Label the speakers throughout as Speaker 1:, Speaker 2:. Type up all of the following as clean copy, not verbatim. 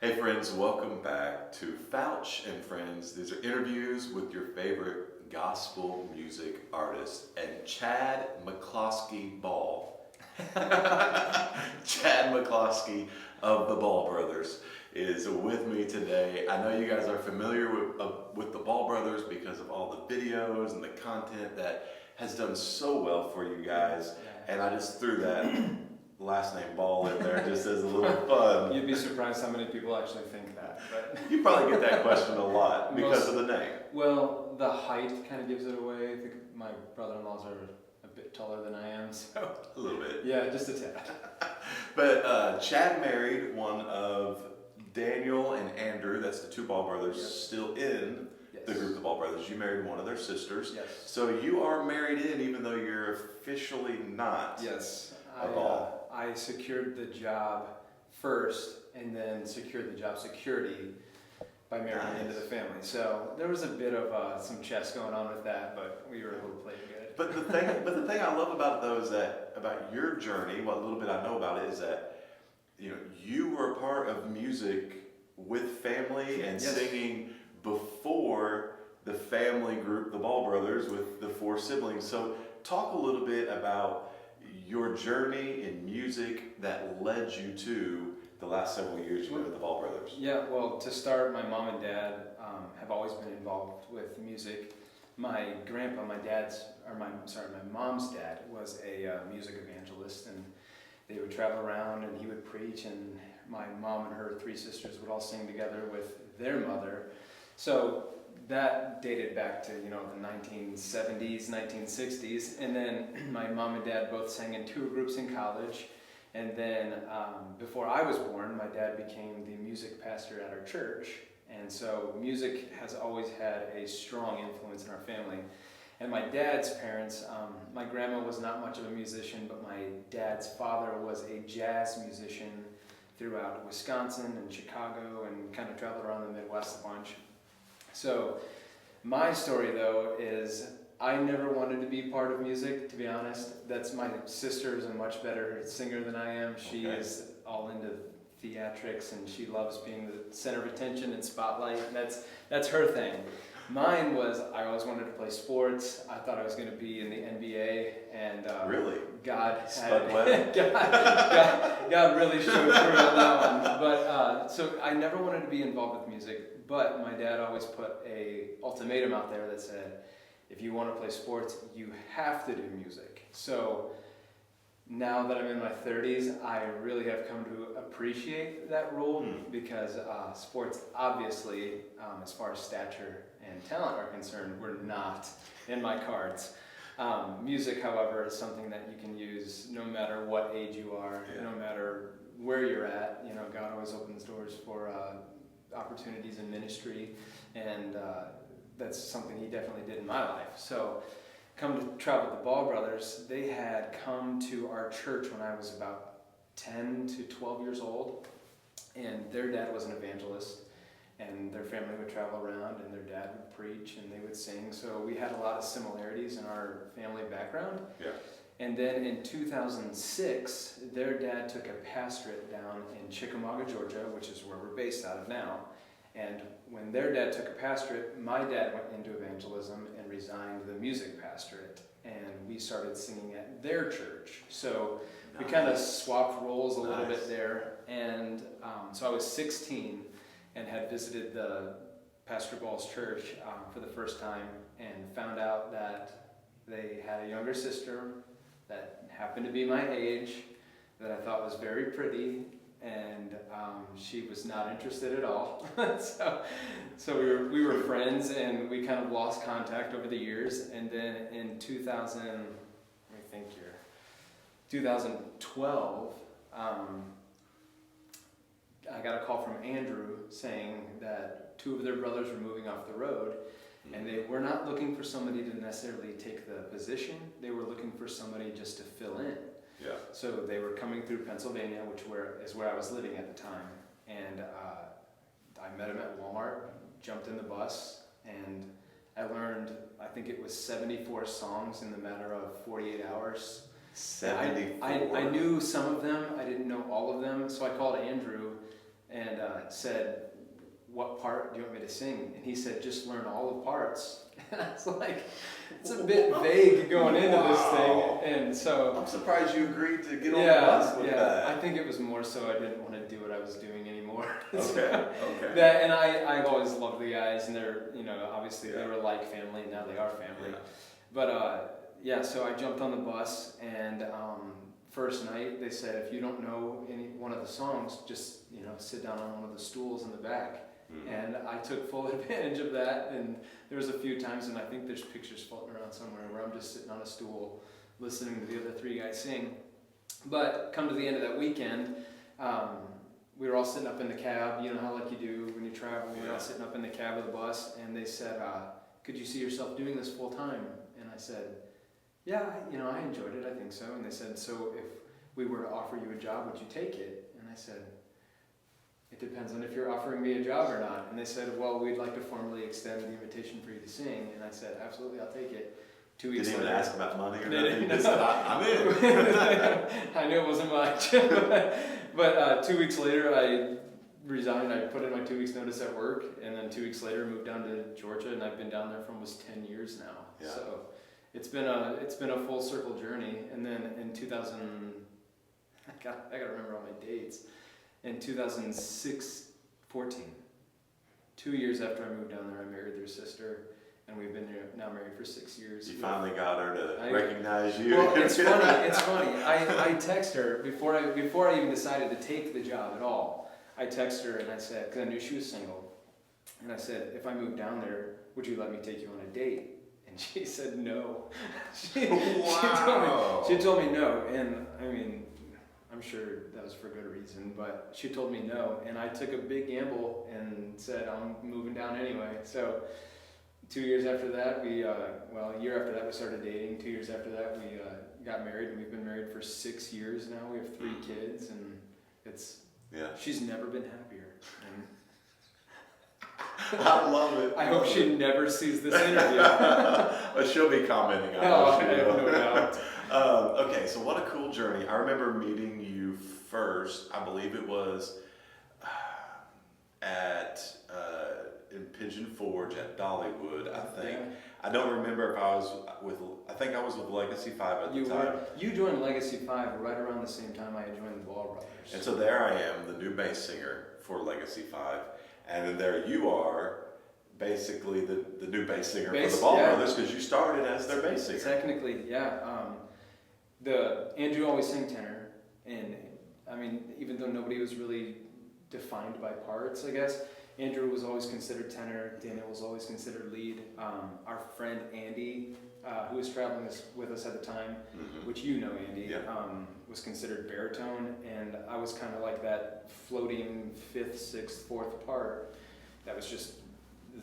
Speaker 1: Hey friends, welcome back to Fouch and Friends. These are interviews with your favorite gospel music artists. And Chad McCloskey Ball, Chad McCloskey of the Ball Brothers is with me today. I know you guys are familiar with the Ball Brothers because of all the videos and the content that has done so well for you guys. And I just threw that last name Ball in there just as a little fun.
Speaker 2: You'd be surprised how many people actually think that. But
Speaker 1: You probably get that question a lot because of the name.
Speaker 2: Well, the height kind of gives it away. I think my brother-in-laws are a bit taller than I am, so
Speaker 1: A little bit.
Speaker 2: yeah, just a tad.
Speaker 1: But Chad married one of Daniel and Andrew, that's the two Ball brothers,
Speaker 2: Yep.
Speaker 1: still in
Speaker 2: Yes.
Speaker 1: the group of Ball brothers. You married one of their sisters.
Speaker 2: Yes.
Speaker 1: So you are married in even though you're officially not.
Speaker 2: Yes.
Speaker 1: A Ball.
Speaker 2: I secured the job first, and then secured the job security by marrying into the family. So there was a bit of some chess going on with that, but we were able to play it good.
Speaker 1: But the thing I love about it though is that about your journey, what little bit I know about it is that you were a part of music with family and
Speaker 2: Yes.
Speaker 1: singing before the family group, the Ball Brothers, with the four siblings. So talk a little bit about your journey in music that led you to the last several years you were with the Ball Brothers.
Speaker 2: Yeah, well, to start, my mom and dad have always been involved with music. My grandpa, my mom's dad was a music evangelist, and they would travel around and he would preach, and my mom and her three sisters would all sing together with their mother. So that dated back to, the 1970s, 1960s. And then my mom and dad both sang in tour groups in college. And then before I was born, my dad became the music pastor at our church. And so music has always had a strong influence in our family. And my dad's parents, my grandma was not much of a musician, but my dad's father was a jazz musician throughout Wisconsin and Chicago and kind of traveled around the Midwest a bunch. So my story though is I never wanted to be part of music, to be honest. That's my sister is a much better singer than I am. She is all into theatrics and she loves being the center of attention and spotlight, and that's her thing. Mine was I always wanted to play sports. I thought I was going to be in the NBA, and
Speaker 1: Really?
Speaker 2: God
Speaker 1: Stuck well?
Speaker 2: God really showed through on that one. But so I never wanted to be involved with music, but my dad always put a ultimatum out there that said, if you want to play sports, you have to do music. So now that I'm in my 30s, I really have come to appreciate that rule because sports, obviously, as far as stature and talent are concerned, were not in my cards. Music, however, is something that you can use no matter what age you are, no matter where you're at. God always opens doors for opportunities in ministry, and that's something he definitely did in my life. So come to travel with the Ball Brothers, they had come to our church when I was about 10 to 12 years old, and their dad was an evangelist, and their family would travel around, and their dad would preach, and they would sing. So we had a lot of similarities in our family background.
Speaker 1: Yeah.
Speaker 2: And then in 2006, their dad took a pastorate down in Chickamauga, Georgia, which is where we're based out of now. And when their dad took a pastorate, my dad went into evangelism and resigned the music pastorate. And we started singing at their church. So we kind of swapped roles a little bit there. And so I was 16 and had visited the Pastor Ball's church for the first time and found out that they had a younger sister that happened to be my age, that I thought was very pretty, and she was not interested at all. so we were friends, and we kind of lost contact over the years. And then in 2012, I got a call from Andrew saying that two of their brothers were moving off the road, and they were not looking for somebody to necessarily take the position. They were looking for somebody just to fill in.
Speaker 1: Yeah.
Speaker 2: So they were coming through Pennsylvania, which is where I was living at the time. And I met him at Walmart, jumped in the bus, and I learned, I think it was 74 songs in the matter of 48 hours.
Speaker 1: 74.
Speaker 2: I knew some of them, I didn't know all of them, so I called Andrew and said, "What part do you want me to sing?" And he said, "Just learn all the parts." And I was like, it's a bit vague going into this thing. And so
Speaker 1: I'm surprised you agreed to get on the bus with that.
Speaker 2: I think it was more so I didn't want to do what I was doing anymore.
Speaker 1: Okay.
Speaker 2: And I've always loved the guys, and they're, obviously they were like family, and now they are family.
Speaker 1: Yeah.
Speaker 2: But so I jumped on the bus, and first night they said, if you don't know one of the songs, just sit down on one of the stools in the back. And I took full advantage of that, and there was a few times, and I think there's pictures floating around somewhere where I'm just sitting on a stool listening to the other three guys sing. But come to the end of that weekend, we were all sitting up in the cab, how like you do when you travel, we were all sitting up in the cab of the bus, and they said, could you see yourself doing this full time? And I said, yeah, I enjoyed it, I think so. And they said, so if we were to offer you a job, would you take it? And I said, it depends on if you're offering me a job or not. And they said, well, we'd like to formally extend the invitation for you to sing. And I said, absolutely, I'll take it. 2 weeks
Speaker 1: Didn't
Speaker 2: later.
Speaker 1: even ask about money or
Speaker 2: They
Speaker 1: nothing.
Speaker 2: didn't.
Speaker 1: You just said, I'm in.
Speaker 2: I knew it wasn't much. but 2 weeks later, I resigned. I put in my 2 weeks notice at work. And then 2 weeks later, moved down to Georgia. And I've been down there for almost 10 years now.
Speaker 1: Yeah.
Speaker 2: So it's been a full circle journey. And then in 2000, I got to remember all my dates. In 2014, 2 years after I moved down there, I married their sister, and we've been now married for 6 years.
Speaker 1: You finally got her to recognize you.
Speaker 2: Well, it's funny. I text her before I even decided to take the job at all. I text her and I said, because I knew she was single, and I said, if I moved down there, would you let me take you on a date? And she said no. She told me no, and I mean, I'm sure that was for good reason, but she told me no, and I took a big gamble and said I'm moving down anyway. So 2 years after that, a year after that we started dating. 2 years after that we got married, and we've been married for 6 years now. We have 3 kids, and she's never been happier. And
Speaker 1: I love it.
Speaker 2: I hope she never sees this interview.
Speaker 1: But she'll be commenting on it.
Speaker 2: I have no doubt.
Speaker 1: Okay, so what a cool journey. I remember meeting you first, I believe it was in Pigeon Forge at Dollywood, I think.
Speaker 2: Yeah.
Speaker 1: I don't remember if I was with Legacy 5 at the time.
Speaker 2: You joined Legacy 5 right around the same time I had joined the Ball Brothers.
Speaker 1: And so there I am, the new bass singer for Legacy 5, and then there you are, basically the new bass singer for the Ball Brothers, because you started as their bass singer.
Speaker 2: Technically, yeah. Andrew always sang tenor, and I mean, even though nobody was really defined by parts, I guess, Andrew was always considered tenor, Daniel was always considered lead. Our friend Andy, who was traveling with us at the time, which Andy, was considered baritone, and I was kind of like that floating 5th, 6th, 4th part that was just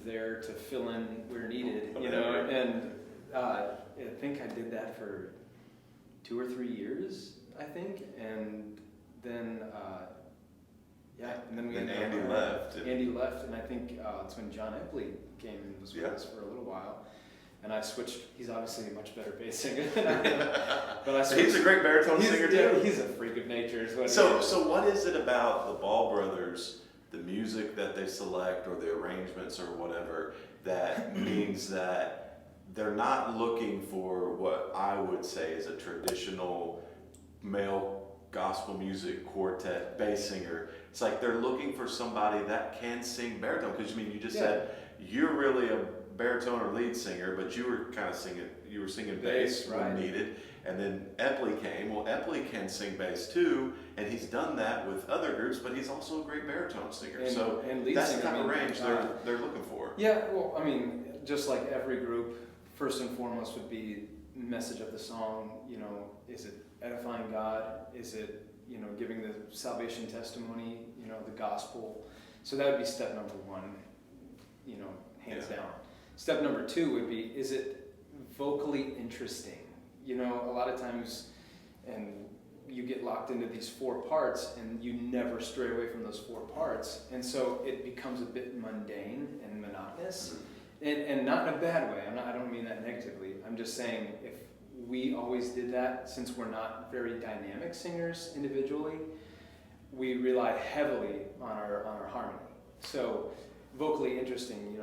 Speaker 2: there to fill in where needed, and I think I did that for 2 or 3 years, I think, and then
Speaker 1: Andy left.
Speaker 2: Andy left, and I think it's when John Epley came and was with us for a little while, and I switched. He's obviously a much better bass singer than I am, but I switched.
Speaker 1: He's a great baritone singer too.
Speaker 2: He's a freak of nature. Is what
Speaker 1: So what is it about the Ball Brothers, the music that they select or the arrangements or whatever, that means that they're not looking for what I would say is a traditional male gospel music quartet bass singer? It's like they're looking for somebody that can sing baritone, because you just said you're really a baritone or lead singer, but you were kind of singing bass when needed. And then Epley came. Well, Epley can sing bass too, and he's done that with other groups, but he's also a great baritone singer. And lead that's singer, the kind of range they're looking for.
Speaker 2: Yeah, well, I mean, just like every group, first and foremost would be message of the song. Is it edifying God? Is it giving the salvation testimony? The gospel. So that would be step number 1. Hands down. Step number 2 would be, is it vocally interesting? A lot of times, and you get locked into these 4 parts, and you never stray away from those 4 parts, and so it becomes a bit mundane and monotonous, and not in a bad way. I don't mean that negatively. I'm just saying, if we always did that, since we're not very dynamic singers individually, we rely heavily on our harmony. So vocally interesting,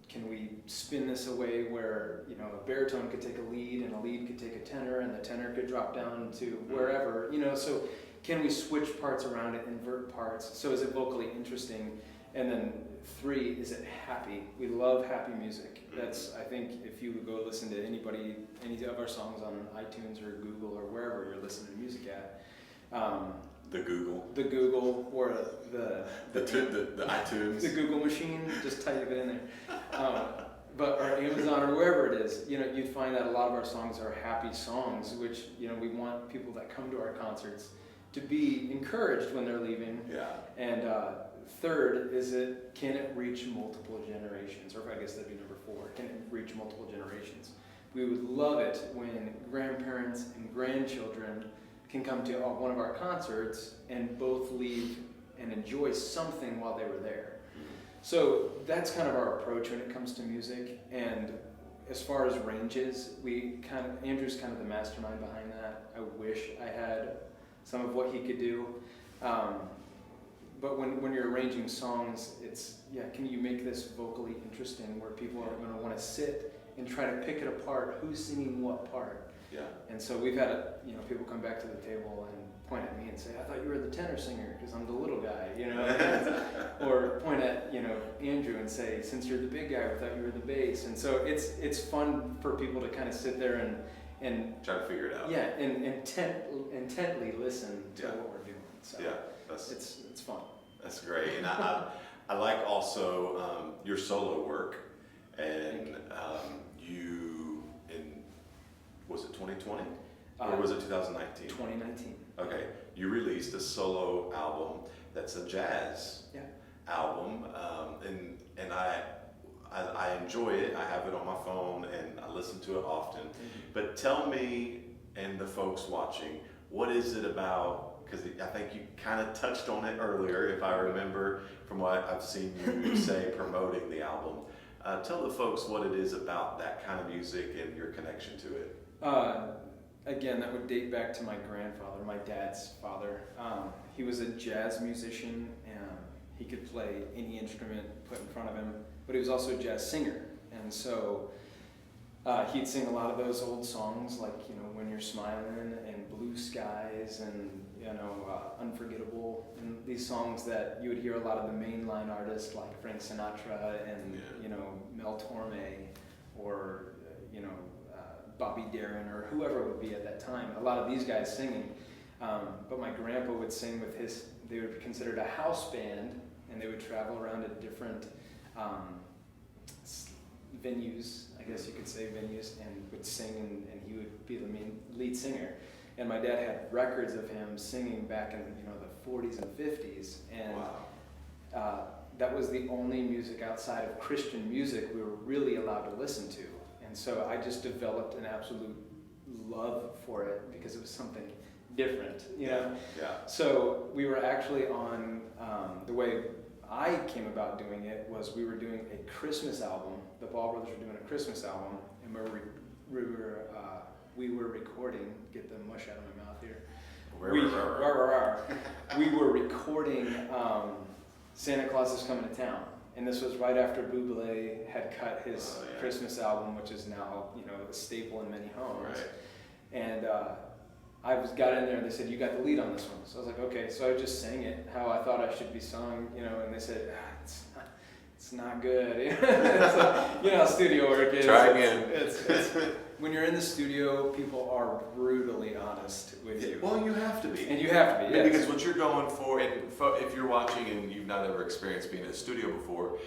Speaker 2: can we spin this away where, a baritone could take a lead and a lead could take a tenor and the tenor could drop down to wherever, so can we switch parts around it, invert parts? So is it vocally interesting? And then 3, is it happy? We love happy music. That's, I think, if you go listen to any of our songs on iTunes or Google or wherever you're listening to music at,
Speaker 1: The Google.
Speaker 2: the Google or the
Speaker 1: iTunes.
Speaker 2: the Google machine, just type it in there. But or Amazon or wherever it is, you'd find that a lot of our songs are happy songs, which we want people that come to our concerts to be encouraged when they're leaving.
Speaker 1: Yeah.
Speaker 2: And 3rd is can it reach multiple generations? Or I guess that'd be number 4. Can it reach multiple generations? We would love it when grandparents and grandchildren can come to one of our concerts and both leave and enjoy something while they were there. So that's kind of our approach when it comes to music. And as far as ranges, Andrew's kind of the mastermind behind that. I wish I had some of what he could do. But when you're arranging songs, can you make this vocally interesting where people are going to want to sit and try to pick it apart, who's singing what part?
Speaker 1: Yeah.
Speaker 2: And so we've had people come back to the table and point at me and say, I thought you were the tenor singer because I'm the little guy, or point at, Andrew and say, since you're the big guy, I thought you were the bass. And so it's fun for people to kind of sit there and
Speaker 1: try to figure it out.
Speaker 2: Yeah, and intently listen to what we're doing. So
Speaker 1: yeah,
Speaker 2: it's fun.
Speaker 1: That's great. And I like also your solo work, and was it 2020 or was it 2019?
Speaker 2: 2019.
Speaker 1: Okay, you released a solo album that's a jazz album, and I enjoy it. I have it on my phone and I listen to it often. But tell me and the folks watching, what is it about? Because I think you kind of touched on it earlier, if I remember from what I've seen you say promoting the album. Tell the folks what it is about that kind of music and your connection to it.
Speaker 2: Again, that would date back to my grandfather, my dad's father. He was a jazz musician, and he could play any instrument put in front of him, but he was also a jazz singer. And so he'd sing a lot of those old songs like, When You're Smiling and Blue Skies and, Unforgettable, and these songs that you would hear a lot of the mainline artists like Frank Sinatra and, Mel Torme or, Bobby Darin or whoever it would be at that time. A lot of these guys singing. But my grandpa would sing with they would be considered a house band, and they would travel around to different venues, I guess you could say venues, and would sing, and he would be the main lead singer. And my dad had records of him singing back in the 40s and 50s, and that was the only music outside of Christian music we were really allowed to listen to. And so I just developed an absolute love for it because it was something different,
Speaker 1: Yeah.
Speaker 2: So we were actually on, the way I came about doing it was we were doing a Christmas album. The Ball Brothers were doing a Christmas album, and we were recording, get the mush out of my mouth here. We were recording Santa Claus is Coming to Town. And this was right after Bublé had cut his Christmas album, which is now, a staple in many homes.
Speaker 1: Right.
Speaker 2: And I got in there and they said, you got the lead on this one. So I was like, okay. So I just sang it how I thought I should be sung, and they said, it's not good. It's like, studio work is.
Speaker 1: Try again.
Speaker 2: It's when you're in the studio, people are brutally honest with you.
Speaker 1: Well, you have to be.
Speaker 2: And you have to be, yes.
Speaker 1: Because what you're going for, and if you're watching and you've not ever experienced being in a studio before,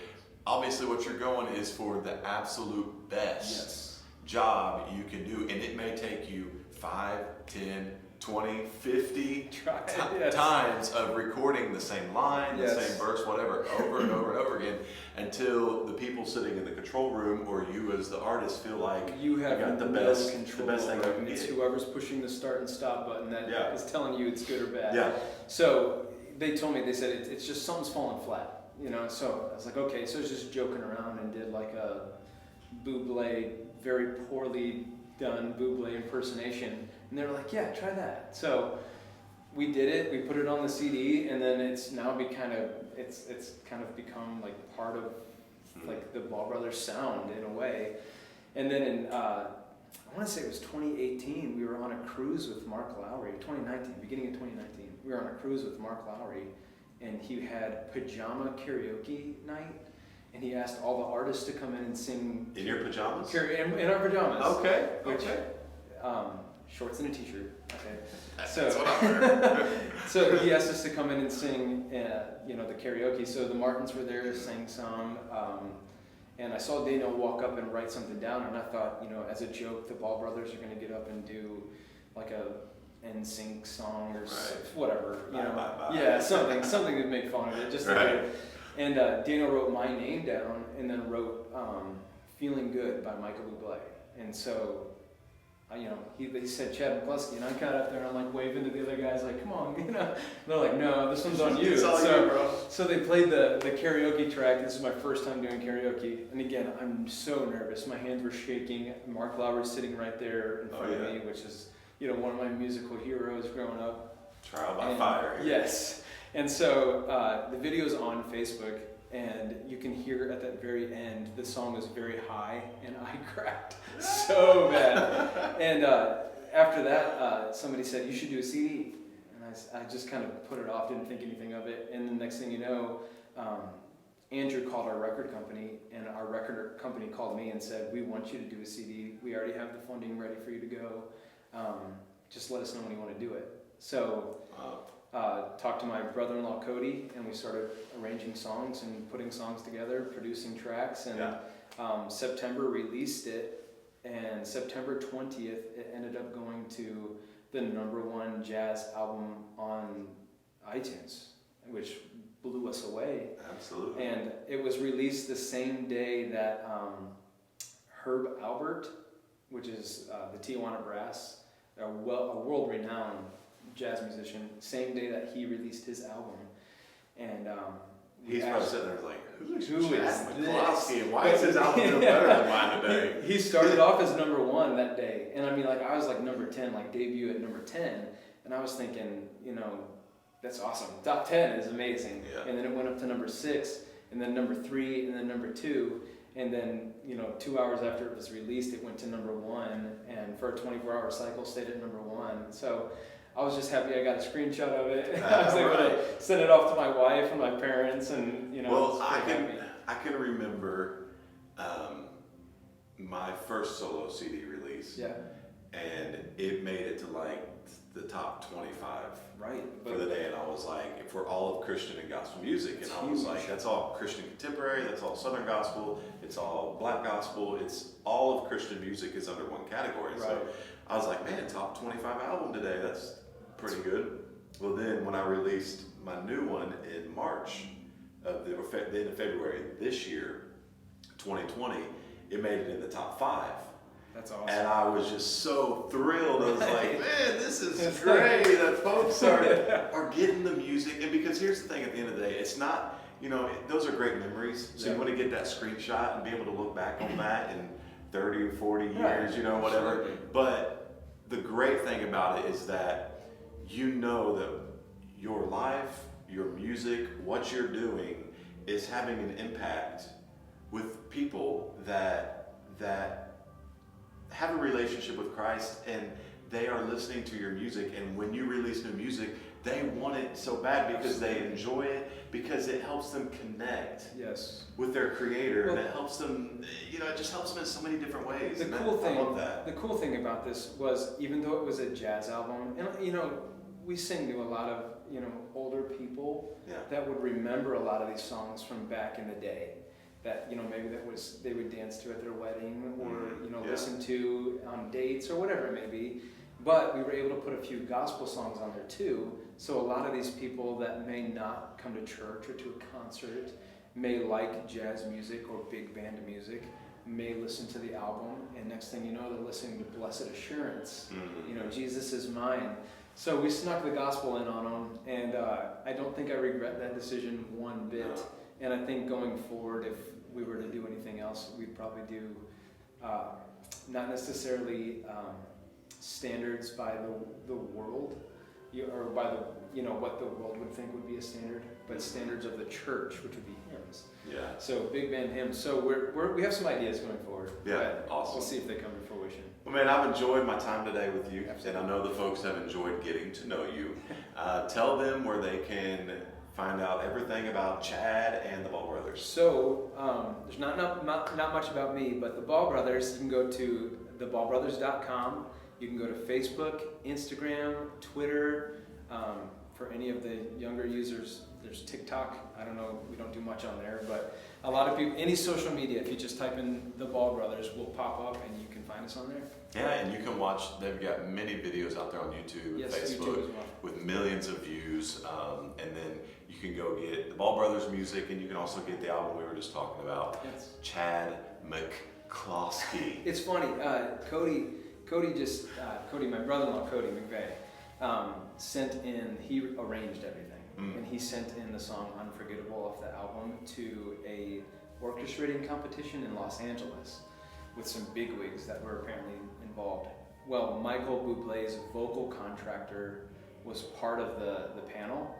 Speaker 1: obviously what you're going is for the absolute best job you can do. And it may take you 5, 10, 20, 50 times of recording the same line, the same verse, whatever, over and over and over again, until the people sitting in the control room or you as the artist feel like
Speaker 2: you have
Speaker 1: got the
Speaker 2: no
Speaker 1: best
Speaker 2: control.
Speaker 1: The best thing
Speaker 2: And it's whoever's pushing the start and stop button that is telling you it's good or bad.
Speaker 1: Yeah.
Speaker 2: So they told me, they said it's just something's falling flat, So I was like, okay. So I was just joking around and did like a Bublé, very poorly done Bublé impersonation. And they were like, yeah, try that. So we did it. We put it on the CD, and then it's now it's kind of become like part of like the Ball Brothers sound in a way. And then in I want to say it was 2018. We were on a cruise with Mark Lowry. 2019, beginning of 2019, we were on a cruise with Mark Lowry, and he had pajama karaoke night. And he asked all the artists to come in and sing.
Speaker 1: In your pajamas?
Speaker 2: In our pajamas.
Speaker 1: Okay.
Speaker 2: Which,
Speaker 1: okay.
Speaker 2: Shorts and a t-shirt. Okay.
Speaker 1: That's what I'm hearing.
Speaker 2: So he asked us to come in and sing, the karaoke. So the Martins were there, sang some. And I saw Daniel walk up and write something down, and I thought, as a joke, the Ball Brothers are going to get up and do like a NSYNC song or whatever. Yeah, something to make fun of it. Just And Daniel wrote my name down, and then wrote "Feeling Good" by Michael Bublé. And so, he said Chad McCloskey, and I got up there and I'm like waving to the other guys, like, come on, And they're like, no, this one's on you.
Speaker 1: It's all you, bro.
Speaker 2: So they played the karaoke track. This is my first time doing karaoke, and again, I'm so nervous. My hands were shaking. Mark Lowry's sitting right there in front of me, which is one of my musical heroes growing up.
Speaker 1: Trial by fire.
Speaker 2: Yes. And so the video's on Facebook, and you can hear at that very end, the song was very high, and I cracked so bad. And after that, somebody said, you should do a CD. And I just kind of put it off, didn't think anything of it. And the next thing you know, Andrew called our record company, and our record company called me and said, we want you to do a CD. We already have the funding ready for you to go. Just let us know when you want to do it. So talked to my brother-in-law Cody, and we started arranging songs and putting songs together, producing tracks, and September released it, and September 20th it ended up going to the #1 jazz album on iTunes, which blew us away.
Speaker 1: Absolutely.
Speaker 2: And it was released the same day that Herb Albert, which is the Tijuana Brass, a world-renowned jazz musician, same day that he released his album. And
Speaker 1: he's probably sitting there like, who is
Speaker 2: McCloskey,
Speaker 1: McCloskey, and why is his album doing better than mine today?
Speaker 2: He started off as #1 that day, and I mean, like, I was like number 10, like debut at number 10, and I was thinking, that's awesome. Top 10 is amazing.
Speaker 1: Yeah.
Speaker 2: And then it went up to number 6, and then number 3, and then number 2, and then 2 hours after it was released, it went to #1, and for a 24-hour cycle, stayed at #1. So I was just happy I got a screenshot of it. I was able to send it off to my wife and my parents, and
Speaker 1: Well, I can remember my first solo CD release.
Speaker 2: Yeah.
Speaker 1: And it made it to like the top 25 for the day, and I was like, for all of Christian and gospel music, and I was like, that's all Christian contemporary, that's all Southern gospel, it's all black gospel, it's all of Christian music is under one category. Right. So I was like, man, top 25 album today, that's pretty good. Well, then when I released my new one in March of the end of February this year, 2020, it made it in the top 5.
Speaker 2: That's awesome.
Speaker 1: And I was just so thrilled. I was like, man, this is great that folks are getting the music. And because here's the thing, at the end of the day, it's not, those are great memories. So you want to get that screenshot and be able to look back on that in 30 or 40 years, whatever.
Speaker 2: Absolutely.
Speaker 1: But the great thing about it is that that your life, your music, what you're doing is having an impact with people that have a relationship with Christ, and they are listening to your music, and when you release new music, they want it so bad because they enjoy it, because it helps them connect with their creator, and it helps them, it just helps them in so many different ways.
Speaker 2: The cool thing about this was, even though it was a jazz album, and we sing to a lot of older people that would remember a lot of these songs from back in the day, that maybe they would dance to at their wedding, or listen to on dates or whatever it may be. But we were able to put a few gospel songs on there too. So a lot of these people that may not come to church or to a concert may like jazz music or big band music, may listen to the album, and next thing you know, they're listening to Blessed Assurance. Jesus is mine. So we snuck the gospel in on them, and I don't think I regret that decision one bit. No. And I think going forward, if we were to do anything else, we'd probably do not necessarily standards by the world, or by the, what the world would think would be a standard, but standards of the church, which would be hymns.
Speaker 1: Yeah.
Speaker 2: So big band hymns. So we have some ideas going forward.
Speaker 1: Yeah, awesome.
Speaker 2: We'll see if they come to fruition.
Speaker 1: Well, man, I've enjoyed my time today with you,
Speaker 2: Absolutely.
Speaker 1: and I know the folks have enjoyed getting to know you. Tell them where they can find out everything about Chad and the Ball Brothers.
Speaker 2: So there's not much about me, but the Ball Brothers, you can go to theballbrothers.com. You can go to Facebook, Instagram, Twitter. For any of the younger users, there's TikTok. I don't know, we don't do much on there, but a lot of people, any social media, if you just type in the Ball Brothers, will pop up and you can find us on there.
Speaker 1: Yeah, and you can watch, they've got many videos out there on YouTube,
Speaker 2: Yes,
Speaker 1: Facebook,
Speaker 2: YouTube as well.
Speaker 1: with millions of views. And then you can go get the Ball Brothers music, and you can also get the album we were just talking about,
Speaker 2: Yes.
Speaker 1: Chad McCloskey.
Speaker 2: It's funny, Cody, my brother-in-law, Cody McVeigh, he arranged everything. And he sent in the song Unforgettable off the album to a orchestrating competition in Los Angeles with some bigwigs that were apparently involved. Well, Michael Bublé's vocal contractor was part of the panel,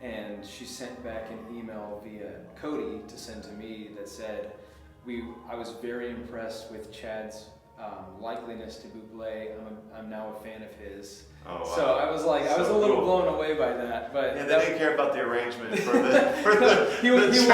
Speaker 2: and she sent back an email via Cody to send to me that said, I was very impressed with Chad's likeliness to Bublé. I'm now a fan of his.
Speaker 1: Oh, wow.
Speaker 2: So I was like, I was a little blown away by that. But
Speaker 1: yeah, they didn't care about the arrangement for the
Speaker 2: he won.
Speaker 1: he
Speaker 2: He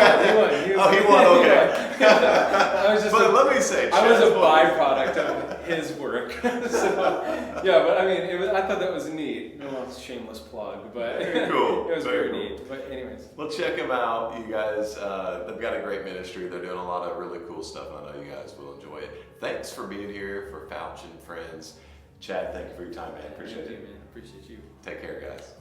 Speaker 1: won. Okay.
Speaker 2: I was just
Speaker 1: but let me say,
Speaker 2: I was a
Speaker 1: Chad's
Speaker 2: byproduct of his work. So yeah, but I mean, I thought that was neat. No shameless plug, but
Speaker 1: Very cool.
Speaker 2: it was
Speaker 1: Very
Speaker 2: very
Speaker 1: cool.
Speaker 2: neat. But anyways,
Speaker 1: Well, check them out, you guys. They've got a great ministry. They're doing a lot of really cool stuff, and I know you guys will enjoy it. Thanks for being here for Fouch and Friends. Chad, thank you for your time, man. Appreciate
Speaker 2: thank you,
Speaker 1: it.
Speaker 2: man. Appreciate you.
Speaker 1: Take care, guys.